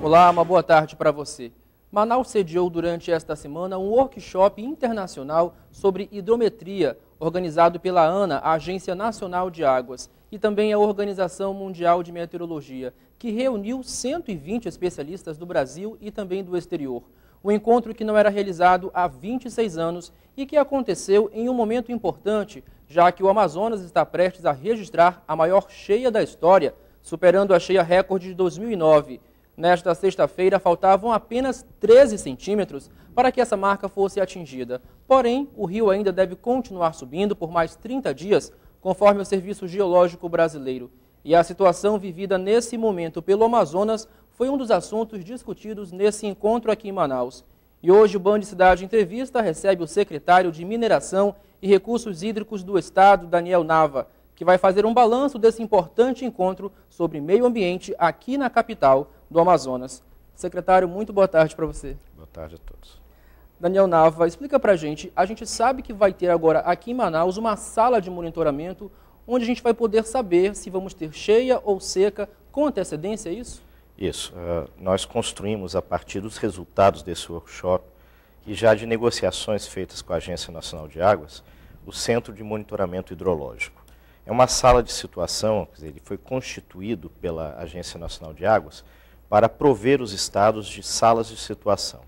Olá, uma boa tarde para você. Manaus sediou durante esta semana um workshop internacional sobre hidrometria, organizado pela ANA, a Agência Nacional de Águas, e também a Organização Mundial de Meteorologia, que reuniu 120 especialistas do Brasil e também do exterior. Um encontro que não era realizado há 26 anos e que aconteceu em um momento importante, já que o Amazonas está prestes a registrar a maior cheia da história, superando a cheia recorde de 2009. Nesta sexta-feira, faltavam apenas 13 centímetros para que essa marca fosse atingida. Porém, o rio ainda deve continuar subindo por mais 30 dias, conforme o Serviço Geológico Brasileiro. E a situação vivida nesse momento pelo Amazonas foi um dos assuntos discutidos nesse encontro aqui em Manaus. E hoje o Band Cidade Entrevista recebe o secretário de Mineração e Recursos Hídricos do Estado, Daniel Nava, que vai fazer um balanço desse importante encontro sobre meio ambiente aqui na capital do Amazonas. Secretário, muito boa tarde para você. Boa tarde a todos. Daniel Nava, explica para a gente sabe que vai ter agora aqui em Manaus uma sala de monitoramento onde a gente vai poder saber se vamos ter cheia ou seca com antecedência, é isso? Isso. Nós construímos a partir dos resultados desse workshop e já de negociações feitas com a Agência Nacional de Águas, o Centro de Monitoramento Hidrológico. É uma sala de situação, quer dizer, ele foi constituído pela Agência Nacional de Águas para prover os estados de salas de situação.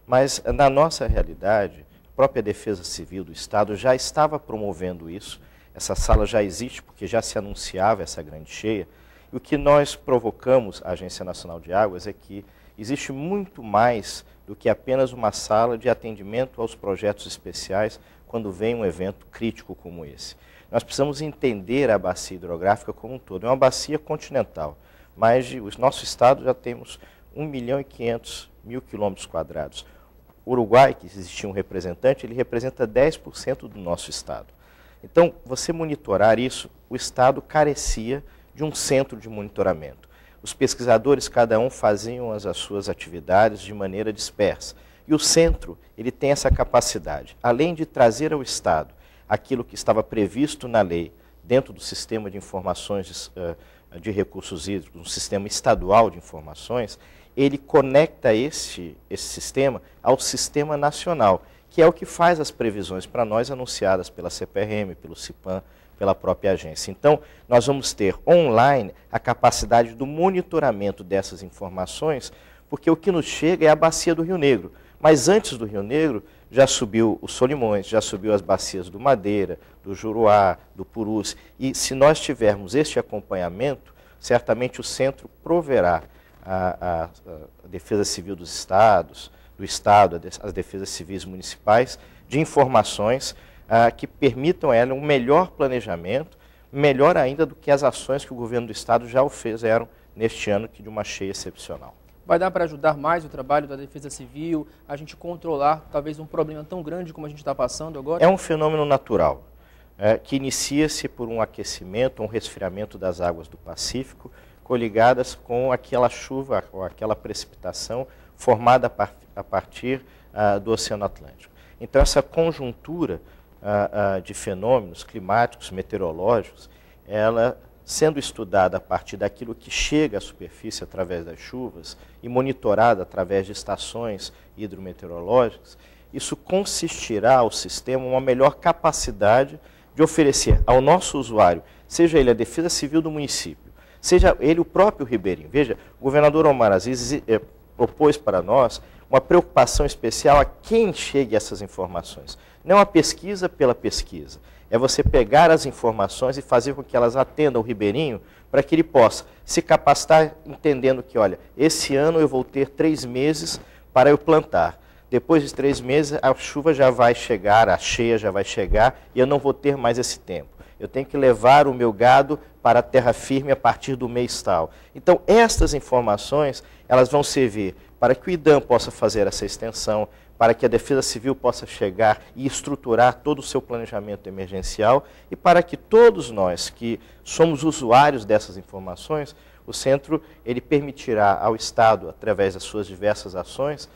Mas, na nossa realidade, a própria Defesa Civil do Estado já estava promovendo isso, essa sala já existe porque já se anunciava essa grande cheia, e o que nós provocamos, a Agência Nacional de Águas, é que existe muito mais do que apenas uma sala de atendimento aos projetos especiais quando vem um evento crítico como esse. Nós precisamos entender a bacia hidrográfica como um todo. É uma bacia continental. O nosso estado já temos 1.500.000 quilômetros quadrados. O Uruguai, que existia um representante, ele representa 10% do nosso estado. Então, você monitorar isso, o estado carecia de um centro de monitoramento. Os pesquisadores, cada um, faziam as suas atividades de maneira dispersa. E o centro, ele tem essa capacidade, além de trazer ao estado aquilo que estava previsto na lei, dentro do sistema de informações de recursos hídricos, um sistema estadual de informações, ele conecta esse sistema ao sistema nacional, que é o que faz as previsões para nós anunciadas pela CPRM, pelo CIPAM, pela própria agência. Então, nós vamos ter online a capacidade do monitoramento dessas informações, porque o que nos chega é a bacia do Rio Negro. Mas antes do Rio Negro, já subiu o Solimões, já subiu as bacias do Madeira, do Juruá, do Purus. E se nós tivermos este acompanhamento, certamente o centro proverá a Defesa Civil dos Estados, do Estado, as Defesas Civis Municipais, de informações que permitam a ela um melhor planejamento, melhor ainda do que as ações que o governo do Estado já o fizeram neste ano, que de uma cheia excepcional. Vai dar para ajudar mais o trabalho da Defesa Civil, a gente controlar talvez um problema tão grande como a gente está passando agora? É um fenômeno natural, que inicia-se por um aquecimento, um resfriamento das águas do Pacífico, coligadas com aquela chuva, ou aquela precipitação formada a partir do Oceano Atlântico. Então, essa conjuntura de fenômenos climáticos, meteorológicos, ela sendo estudada a partir daquilo que chega à superfície através das chuvas e monitorada através de estações hidrometeorológicas, isso consistirá ao sistema uma melhor capacidade de oferecer ao nosso usuário, seja ele a Defesa Civil do município, seja ele o próprio ribeirinho. Veja, o governador Omar Aziz propôs para nós uma preocupação especial a quem chegue essas informações. Não a pesquisa pela pesquisa. É você pegar as informações e fazer com que elas atendam o ribeirinho para que ele possa se capacitar entendendo que, olha, esse ano eu vou ter 3 meses para eu plantar. Depois de 3 meses a chuva já vai chegar, a cheia já vai chegar e eu não vou ter mais esse tempo. Eu tenho que levar o meu gado para a terra firme a partir do mês tal. Então, estas informações, elas vão servir para que o IDAM possa fazer essa extensão, para que a Defesa Civil possa chegar e estruturar todo o seu planejamento emergencial e para que todos nós que somos usuários dessas informações, o Centro ele permitirá ao Estado, através das suas diversas ações,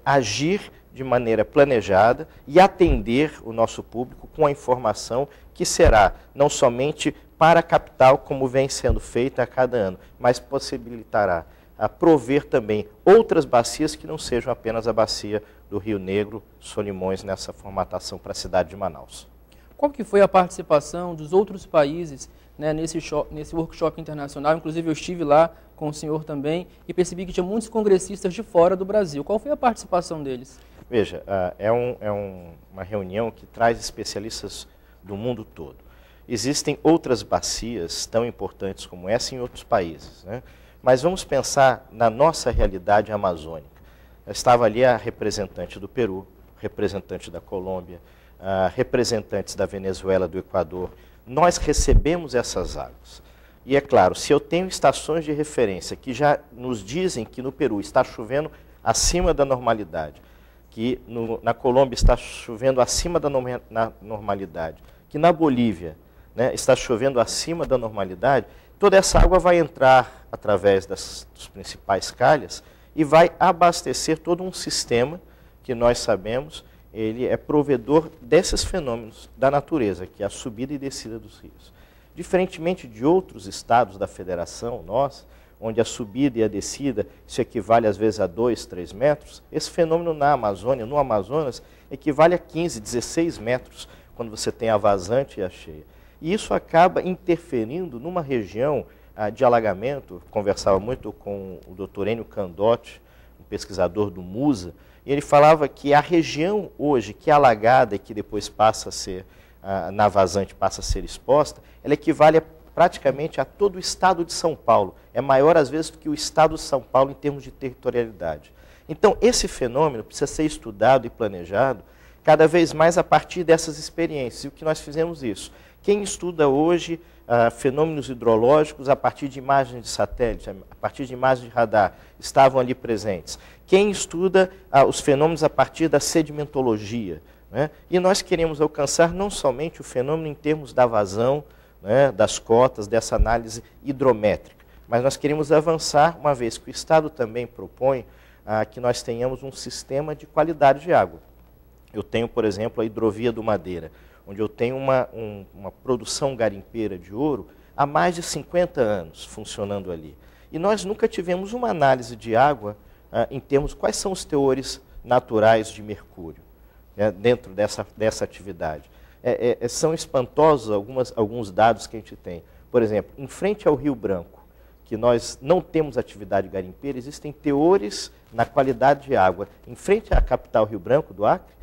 agir de maneira planejada e atender o nosso público com a informação que será não somente para a capital, como vem sendo feita a cada ano, mas possibilitará prover também outras bacias que não sejam apenas a bacia do Rio Negro, Solimões, nessa formatação para a cidade de Manaus. Qual que foi a participação dos outros países, né, nesse workshop internacional? Inclusive eu estive lá com o senhor também e percebi que tinha muitos congressistas de fora do Brasil. Qual foi a participação deles? Veja, uma reunião que traz especialistas do mundo todo. Existem outras bacias tão importantes como essa em outros países, né? Mas vamos pensar na nossa realidade amazônica. Estava ali a representante do Peru, representante da Colômbia, representantes da Venezuela, do Equador. Nós recebemos essas águas. E é claro, se eu tenho estações de referência que já nos dizem que no Peru está chovendo acima da normalidade, que na Colômbia está chovendo acima da normalidade, que na Bolívia, né, está chovendo acima da normalidade, toda essa água vai entrar através dos principais calhas e vai abastecer todo um sistema que nós sabemos, ele é provedor desses fenômenos da natureza, que é a subida e descida dos rios. Diferentemente de outros estados da federação, nós, onde a subida e a descida se equivale às vezes a 2, 3 metros, esse fenômeno na Amazônia, no Amazonas, equivale a 15, 16 metros, quando você tem a vazante e a cheia. E isso acaba interferindo numa região de alagamento. Conversava muito com o Dr. Enio Candotti, um pesquisador do MUSA, e ele falava que a região hoje que é alagada e que depois passa a ser, na vazante passa a ser exposta, ela equivale praticamente a todo o estado de São Paulo. É maior às vezes do que o estado de São Paulo em termos de territorialidade. Então esse fenômeno precisa ser estudado e planejado cada vez mais a partir dessas experiências. E o que nós fizemos isso? Quem estuda hoje fenômenos hidrológicos a partir de imagens de satélite, a partir de imagens de radar, estavam ali presentes. Quem estuda os fenômenos a partir da sedimentologia, né? E nós queremos alcançar não somente o fenômeno em termos da vazão, né, das cotas, dessa análise hidrométrica, mas nós queremos avançar, uma vez que o Estado também propõe que nós tenhamos um sistema de qualidade de água. Eu tenho, por exemplo, a hidrovia do Madeira, onde eu tenho uma produção garimpeira de ouro há mais de 50 anos funcionando ali. E nós nunca tivemos uma análise de água em termos quais são os teores naturais de mercúrio, né, dentro dessa atividade. São espantosos alguns dados que a gente tem. Por exemplo, em frente ao Rio Branco, que nós não temos atividade garimpeira, existem teores na qualidade de água. Em frente à capital Rio Branco, do Acre,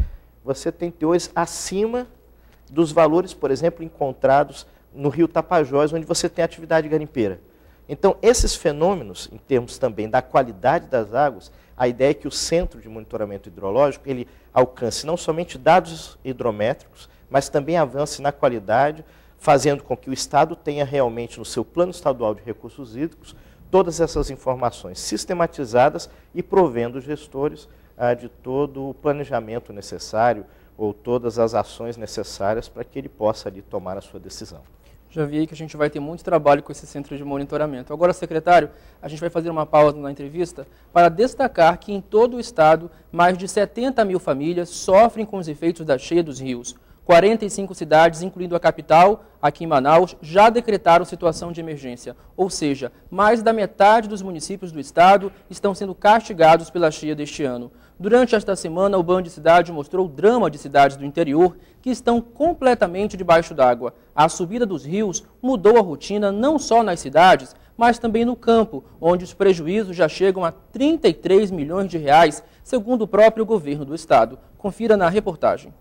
você tem teores acima dos valores, por exemplo, encontrados no Rio Tapajós, onde você tem atividade garimpeira. Então, esses fenômenos, em termos também da qualidade das águas, a ideia é que o Centro de Monitoramento Hidrológico ele alcance não somente dados hidrométricos, mas também avance na qualidade, fazendo com que o Estado tenha realmente no seu Plano Estadual de Recursos Hídricos todas essas informações sistematizadas e provendo os gestores de todo o planejamento necessário ou todas as ações necessárias para que ele possa ali tomar a sua decisão. Já vi aí que a gente vai ter muito trabalho com esse centro de monitoramento. Agora, secretário, a gente vai fazer uma pausa na entrevista para destacar que em todo o estado, mais de 70 mil famílias sofrem com os efeitos da cheia dos rios. 45 cidades, incluindo a capital, aqui em Manaus, já decretaram situação de emergência. Ou seja, mais da metade dos municípios do estado estão sendo castigados pela cheia deste ano. Durante esta semana, o Band Cidade mostrou o drama de cidades do interior que estão completamente debaixo d'água. A subida dos rios mudou a rotina não só nas cidades, mas também no campo, onde os prejuízos já chegam a 33 milhões de reais, segundo o próprio governo do estado. Confira na reportagem.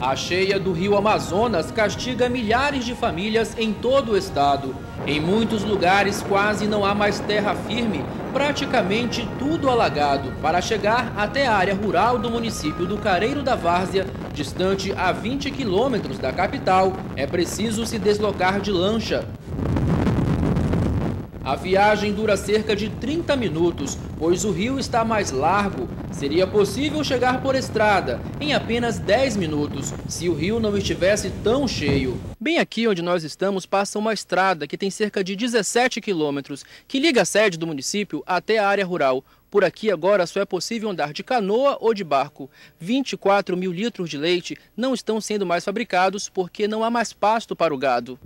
A cheia do rio Amazonas castiga milhares de famílias em todo o estado. Em muitos lugares quase não há mais terra firme, praticamente tudo alagado, para chegar até a área rural do município do Careiro da Várzea, distante a 20 quilômetros da capital, é preciso se deslocar de lancha. A viagem dura cerca de 30 minutos, pois o rio está mais largo. Seria possível chegar por estrada em apenas 10 minutos, se o rio não estivesse tão cheio. Bem aqui onde nós estamos passa uma estrada que tem cerca de 17 quilômetros, que liga a sede do município até a área rural. Por aqui agora só é possível andar de canoa ou de barco. 24 mil litros de leite não estão sendo mais fabricados porque não há mais pasto para o gado.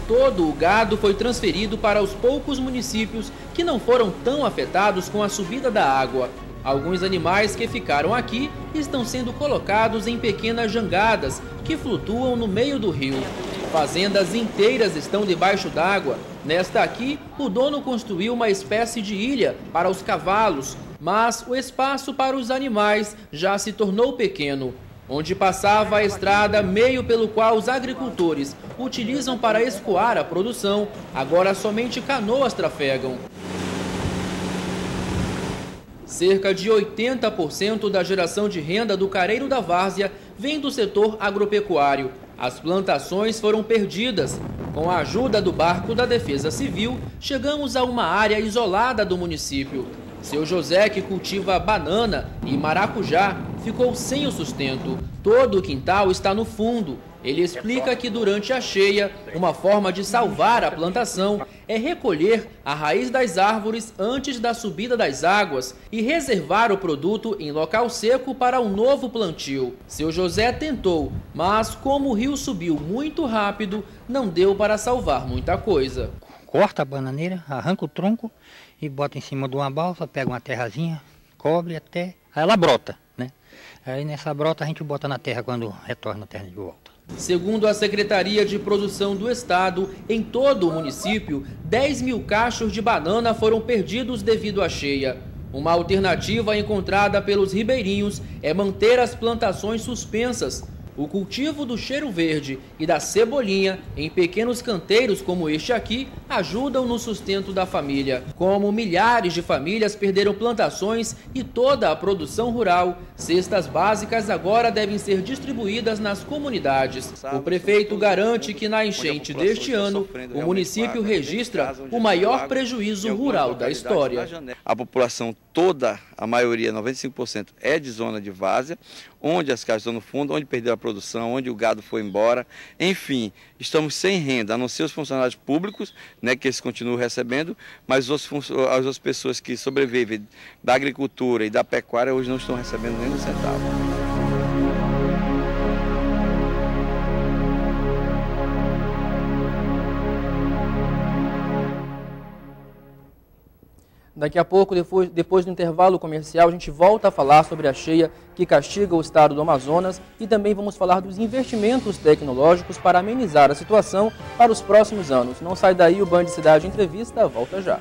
Todo o gado foi transferido para os poucos municípios que não foram tão afetados com a subida da água. Alguns animais que ficaram aqui estão sendo colocados em pequenas jangadas que flutuam no meio do rio. Fazendas inteiras estão debaixo d'água. Nesta aqui, o dono construiu uma espécie de ilha para os cavalos, mas o espaço para os animais já se tornou pequeno. Onde passava a estrada, meio pelo qual os agricultores utilizam para escoar a produção, agora somente canoas trafegam. Cerca de 80% da geração de renda do Careiro da Várzea vem do setor agropecuário. As plantações foram perdidas. Com a ajuda do barco da Defesa Civil, chegamos a uma área isolada do município. Seu José, que cultiva banana e maracujá, ficou sem o sustento. Todo o quintal está no fundo. Ele explica que durante a cheia, uma forma de salvar a plantação é recolher a raiz das árvores antes da subida das águas e reservar o produto em local seco para um novo plantio. Seu José tentou, mas como o rio subiu muito rápido, não deu para salvar muita coisa. Corta a bananeira, arranca o tronco e bota em cima de uma balsa, pega uma terrazinha, cobre até... Aí ela brota, né? Aí nessa brota a gente bota na terra quando retorna a terra de volta. Segundo a Secretaria de Produção do Estado, em todo o município, 10 mil cachos de banana foram perdidos devido à cheia. Uma alternativa encontrada pelos ribeirinhos é manter as plantações suspensas. O cultivo do cheiro verde e da cebolinha em pequenos canteiros como este aqui ajudam no sustento da família. Como milhares de famílias perderam plantações e toda a produção rural, cestas básicas agora devem ser distribuídas nas comunidades. O prefeito garante que na enchente deste ano, o município registra o maior prejuízo rural da história. A população toda, a maioria, 95%, é de zona de várzea, onde as casas estão no fundo, onde perdeu a produção, onde o gado foi embora. Enfim, estamos sem renda, a não ser os funcionários públicos, né, que eles continuam recebendo, mas as outras pessoas que sobrevivem da agricultura e da pecuária hoje não estão recebendo nem um centavo. Daqui a pouco, depois do intervalo comercial, a gente volta a falar sobre a cheia que castiga o estado do Amazonas e também vamos falar dos investimentos tecnológicos para amenizar a situação para os próximos anos. Não sai daí, o Band Cidade Entrevista volta já.